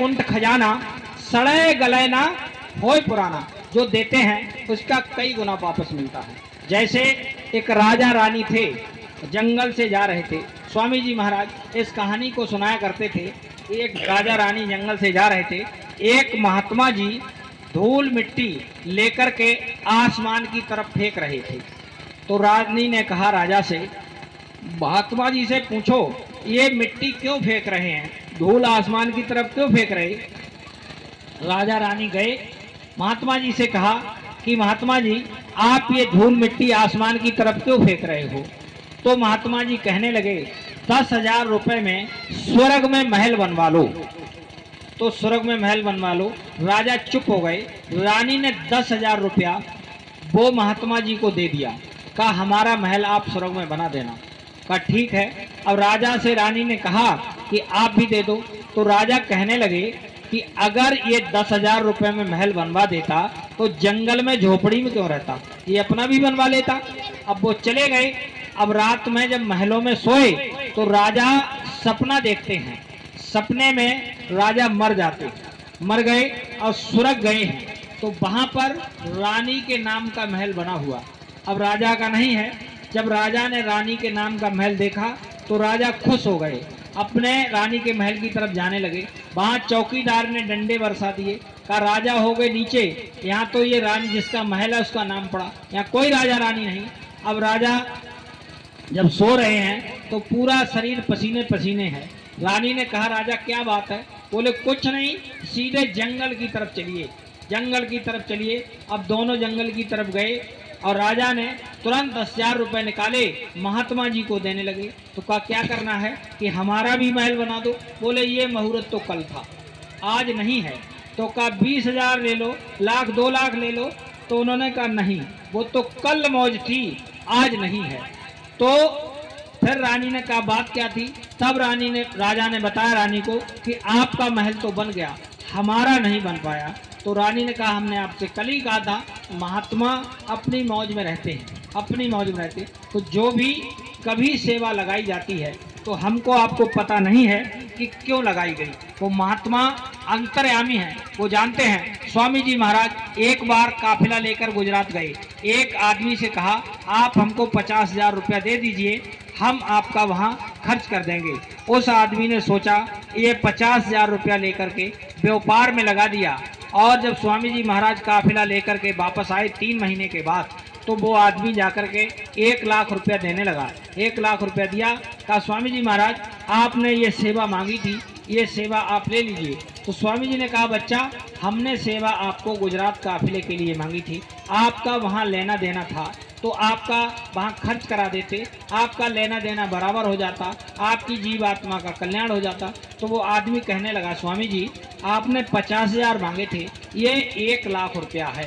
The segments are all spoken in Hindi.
कुंठ खजाना, सड़े गले ना होय पुराना। जो देते हैं उसका कई गुना वापस मिलता है। जैसे एक राजा रानी थे, जंगल से जा रहे थे। स्वामी जी महाराज इस कहानी को सुनाया करते थे। एक राजा रानी जंगल से जा रहे थे। एक महात्मा जी धूल मिट्टी लेकर के आसमान की तरफ फेंक रहे थे। तो रानी ने कहा राजा से, महात्मा जी से पूछो ये मिट्टी क्यों फेंक रहे हैं, धूल आसमान की तरफ क्यों फेंक रहे। राजा रानी गए, महात्मा जी से कहा कि महात्मा जी आप ये धूल मिट्टी आसमान की तरफ क्यों फेंक रहे हो। तो महात्मा जी कहने लगे 10,000 रुपए में स्वर्ग में महल बनवा लो। तो स्वर्ग में महल बनवा लो। राजा चुप हो गए। रानी ने 10,000 रुपया वो महात्मा जी को दे दिया। कहा हमारा महल आप स्वर्ग में बना देना। कहा ठीक है। अब राजा से रानी ने कहा कि आप भी दे दो। तो राजा कहने लगे कि अगर ये 10,000 रुपए में महल बनवा देता तो जंगल में झोपड़ी में क्यों रहता, ये अपना भी बनवा लेता। अब वो चले गए। अब रात में जब महलों में सोए तो राजा सपना देखते हैं। सपने में राजा मर जाते, मर गए और स्वर्ग गए हैं। तो वहां पर रानी के नाम का महल बना हुआ, अब राजा का नहीं है। जब राजा ने रानी के नाम का महल देखा तो राजा खुश हो गए, अपने रानी के महल की तरफ जाने लगे। वहां चौकीदार ने डंडे बरसा दिए। कहा राजा हो गए नीचे, यहाँ तो ये रानी जिसका महल है उसका नाम पड़ा, यहाँ कोई राजा रानी नहीं। अब राजा जब सो रहे हैं तो पूरा शरीर पसीने पसीने है। रानी ने कहा राजा क्या बात है। बोले कुछ नहीं, सीधे जंगल की तरफ चलिए, जंगल की तरफ चलिए। अब दोनों जंगल की तरफ गए और राजा ने तुरंत 10,000 रुपए निकाले, महात्मा जी को देने लगे। तो कहा क्या करना है कि हमारा भी महल बना दो। बोले ये मुहूर्त तो कल था, आज नहीं है। तो कहा 20,000 ले लो, लाख 2 लाख ले लो। तो उन्होंने कहा नहीं, वो तो कल मौज थी, आज नहीं है। तो फिर रानी ने कहा बात क्या थी। तब राजा ने बताया रानी को कि आपका महल तो बन गया, हमारा नहीं बन पाया। तो रानी ने कहा हमने आपसे कल ही कहा था, महात्मा अपनी मौज में रहते हैं, अपनी मौज में रहते। तो जो भी कभी सेवा लगाई जाती है तो हमको आपको पता नहीं है कि क्यों लगाई गई। वो महात्मा अंतर्यामी हैं, वो जानते हैं। स्वामी जी महाराज एक बार काफिला लेकर गुजरात गए। एक आदमी से कहा आप हमको 50,000 रुपया दे दीजिए, हम आपका वहाँ खर्च कर देंगे। उस आदमी ने सोचा ये 50,000 रुपया लेकर के व्यापार में लगा दिया। और जब स्वामी जी महाराज काफिला लेकर के वापस आए 3 महीने के बाद, तो वो आदमी जाकर के 1 लाख रुपया देने लगा। 1 लाख रुपया दिया। कहा स्वामी जी महाराज आपने ये सेवा मांगी थी, ये सेवा आप ले लीजिए। तो स्वामी जी ने कहा बच्चा हमने सेवा आपको गुजरात काफिले के लिए मांगी थी, आपका वहाँ लेना देना था तो आपका वहाँ खर्च करा देते, आपका लेना देना बराबर हो जाता, आपकी जीव आत्मा का कल्याण हो जाता। तो वो आदमी कहने लगा स्वामी जी आपने 50,000 मांगे थे, ये 1 लाख रुपया है।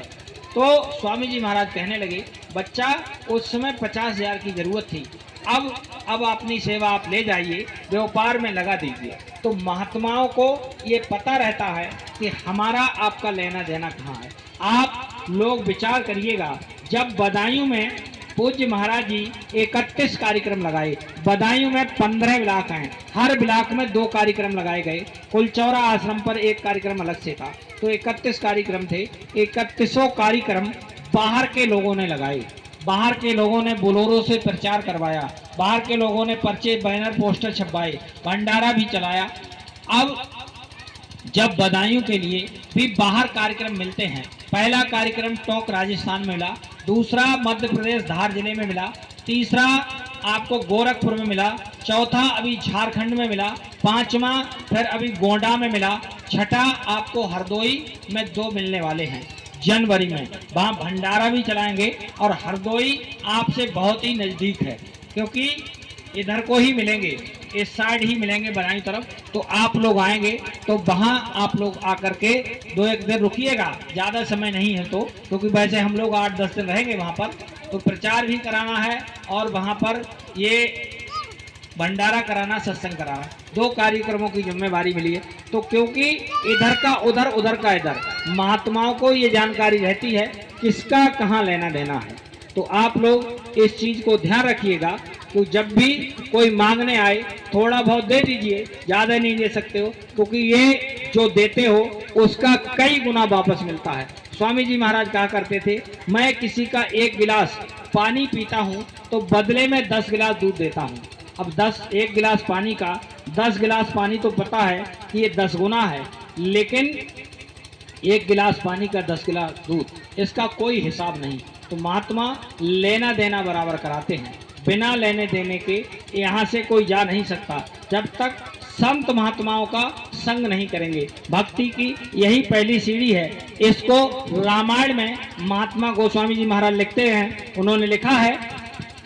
तो स्वामी जी महाराज कहने लगे बच्चा उस समय 50,000 की जरूरत थी, अब अपनी सेवा आप ले जाइए, व्यापार में लगा दीजिए। तो महात्माओं को ये पता रहता है कि हमारा आपका लेना देना कहाँ है। आप लोग विचार करिएगा, जब बदायूं में पूज्य महाराज जी 31 कार्यक्रम लगाए, बदायूं में 15 ब्लॉक हैं, हर ब्लॉक में 2 कार्यक्रम लगाए गए। कुलचौरा आश्रम पर एक कार्यक्रम अलग से था। तो 31 कार्यक्रम थे। 31 कार्यक्रम बाहर के लोगों ने लगाए, बाहर के लोगों ने बोलोरो से प्रचार करवाया, बाहर के लोगों ने पर्चे बैनर पोस्टर छपवाए, भंडारा भी चलाया। अब जब बदायूं के लिए भी बाहर कार्यक्रम मिलते हैं, पहला कार्यक्रम टोंक राजस्थान में मिला, दूसरा मध्य प्रदेश धार जिले में मिला, तीसरा आपको गोरखपुर में मिला, चौथा अभी झारखंड में मिला, पांचवा फिर अभी गोंडा में मिला, छठा आपको हरदोई में 2 मिलने वाले हैं जनवरी में। वहाँ भंडारा भी चलाएंगे और हरदोई आपसे बहुत ही नज़दीक है क्योंकि इधर को ही मिलेंगे, इस साइड ही मिलेंगे बदायूं तरफ। तो आप लोग आएंगे तो वहाँ आप लोग आकर के 2-1 दिन रुकिएगा, ज़्यादा समय नहीं है तो, क्योंकि वैसे हम लोग 8-10 दिन रहेंगे वहाँ पर। तो प्रचार भी कराना है और वहाँ पर ये भंडारा कराना, सत्संग कराना, 2 कार्यक्रमों की जिम्मेवारी मिली है। तो क्योंकि इधर का उधर, उधर का इधर, महात्माओं को ये जानकारी रहती है किसका कहाँ लेना देना है। तो आप लोग इस चीज़ को ध्यान रखिएगा। तो जब भी कोई मांगने आए थोड़ा बहुत दे दीजिए, ज़्यादा नहीं दे सकते हो, क्योंकि ये जो देते हो उसका कई गुना वापस मिलता है। स्वामी जी महाराज कहा करते थे, मैं किसी का 1 गिलास पानी पीता हूँ तो बदले में 10 गिलास दूध देता हूँ। अब 1 गिलास पानी का 10 गिलास पानी तो पता है कि ये 10 गुना है, लेकिन 1 गिलास पानी का 10 गिलास दूध, इसका कोई हिसाब नहीं। तो महात्मा लेना देना बराबर कराते हैं, बिना लेने देने के यहाँ से कोई जा नहीं सकता जब तक संत महात्माओं का संग नहीं करेंगे। भक्ति की यही पहली सीढ़ी है। इसको रामायण में महात्मा गोस्वामी जी महाराज लिखते हैं, उन्होंने लिखा है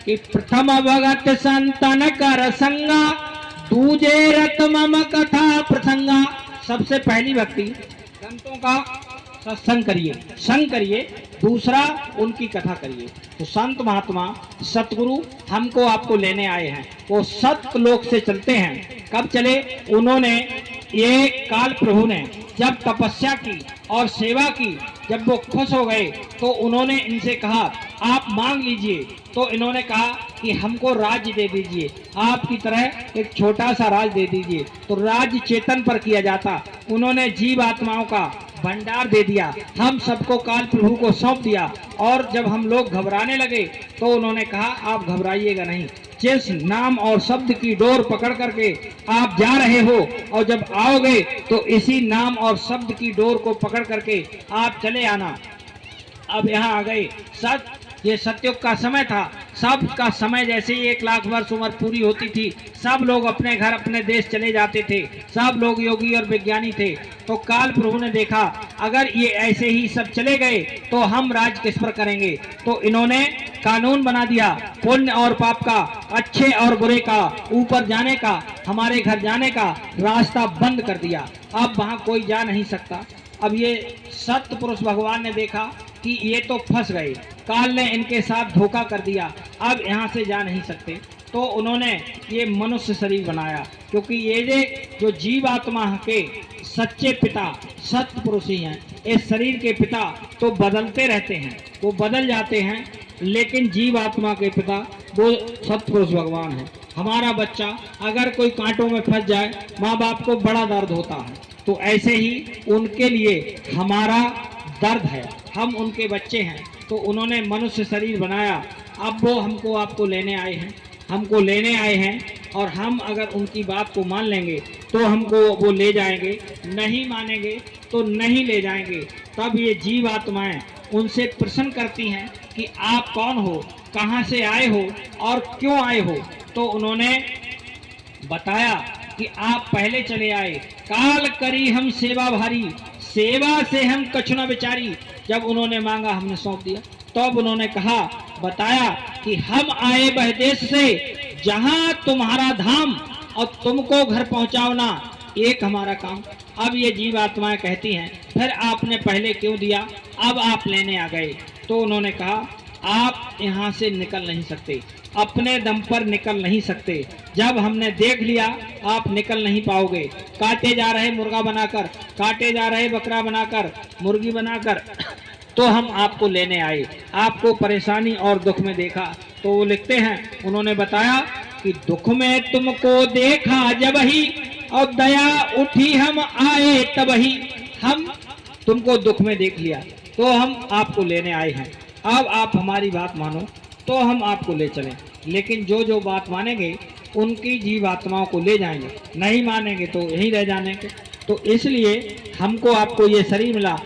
कि प्रथम भगत संतन कर संगा, दूजे रत मम कथा प्रसंगा। सबसे पहली भक्ति संतों का सत्संग करिए, संग करिए, दूसरा उनकी कथा करिए। तो संत महात्मा सतगुरु हमको आपको लेने आए हैं, वो सत्य लोक से चलते हैं। कब चले? उन्होंने ये काल प्रभु ने जब तपस्या की और सेवा की, जब वो खुश हो गए तो उन्होंने इनसे कहा आप मांग लीजिए। तो इन्होंने कहा कि हमको राज्य दे दीजिए, आपकी तरह एक छोटा सा राज दे दीजिए। तो राज्य चेतन पर किया जाता, उन्होंने जीव आत्माओं का भंडार दे दिया, हम सबको काल प्रभु को सौंप दिया। और जब हम लोग घबराने लगे तो उन्होंने कहा आप घबराइएगा नहीं, जिस नाम और शब्द की डोर पकड़ करके आप जा रहे हो और जब आओगे तो इसी नाम और शब्द की डोर को पकड़ करके आप चले आना। अब यहाँ आ गए ये सतयुग का समय था। सब का समय जैसे ही 1 लाख वर्ष उम्र पूरी होती थी, सब लोग अपने घर अपने देश चले जाते थे, सब लोग योगी और विज्ञानी थे। तो काल प्रभु ने देखा अगर ये ऐसे ही सब चले गए तो हम राज किस पर करेंगे। तो इन्होंने कानून बना दिया, पुण्य और पाप का, अच्छे और बुरे का, ऊपर जाने का, हमारे घर जाने का रास्ता बंद कर दिया। अब वहाँ कोई जा नहीं सकता। अब ये सत्य पुरुष भगवान ने देखा कि ये तो फंस गए, काल ने इनके साथ धोखा कर दिया, अब यहाँ से जा नहीं सकते। तो उन्होंने ये मनुष्य शरीर बनाया, क्योंकि ये जो जीव आत्मा के सच्चे पिता सत्य पुरुष ही हैं। इस शरीर के पिता तो बदलते रहते हैं, वो बदल जाते हैं, लेकिन जीव आत्मा के पिता वो सत्य पुरुष भगवान है। हमारा बच्चा अगर कोई कांटों में फंस जाए, माँ बाप को बड़ा दर्द होता है, तो ऐसे ही उनके लिए हमारा दर्द है, हम उनके बच्चे हैं। तो उन्होंने मनुष्य शरीर बनाया। अब वो हमको आपको लेने आए हैं, हमको लेने आए हैं, और हम अगर उनकी बात को मान लेंगे तो हमको वो ले जाएंगे, नहीं मानेंगे तो नहीं ले जाएंगे। तब ये जीव आत्माएं उनसे प्रश्न करती हैं कि आप कौन हो, कहाँ से आए हो और क्यों आए हो। तो उन्होंने बताया कि आप पहले चले आए, काल करी हम सेवा भारी, सेवा से हम कछु न विचारी। जब उन्होंने मांगा हमने सौंप दिया। तब उन्होंने कहा, बताया कि हम आए वह देश से जहां तुम्हारा धाम, और तुमको घर पहुंचाना एक हमारा काम। अब ये जीव आत्माएं कहती हैं फिर आपने पहले क्यों दिया, अब आप लेने आ गए। तो उन्होंने कहा आप यहाँ से निकल नहीं सकते, अपने दम पर निकल नहीं सकते। जब हमने देख लिया आप निकल नहीं पाओगे। काटे जा रहे मुर्गा बनाकर, काटे जा रहे बकरा बनाकर, मुर्गी बनाकर, तो हम आपको लेने आए। आपको परेशानी और दुख में देखा। तो वो लिखते हैं, उन्होंने बताया कि दुख में तुमको देखा जब ही, और दया उठी हम आए तब ही। हम तुमको दुख में देख लिया तो हम आपको लेने आए हैं। अब आप हमारी बात मानो तो हम आपको ले चलें, लेकिन जो जो बात मानेंगे उनकी जीव आत्माओं को ले जाएंगे, नहीं मानेंगे तो यहीं रह जाने के। तो इसलिए हमको आपको ये शरीर मिला।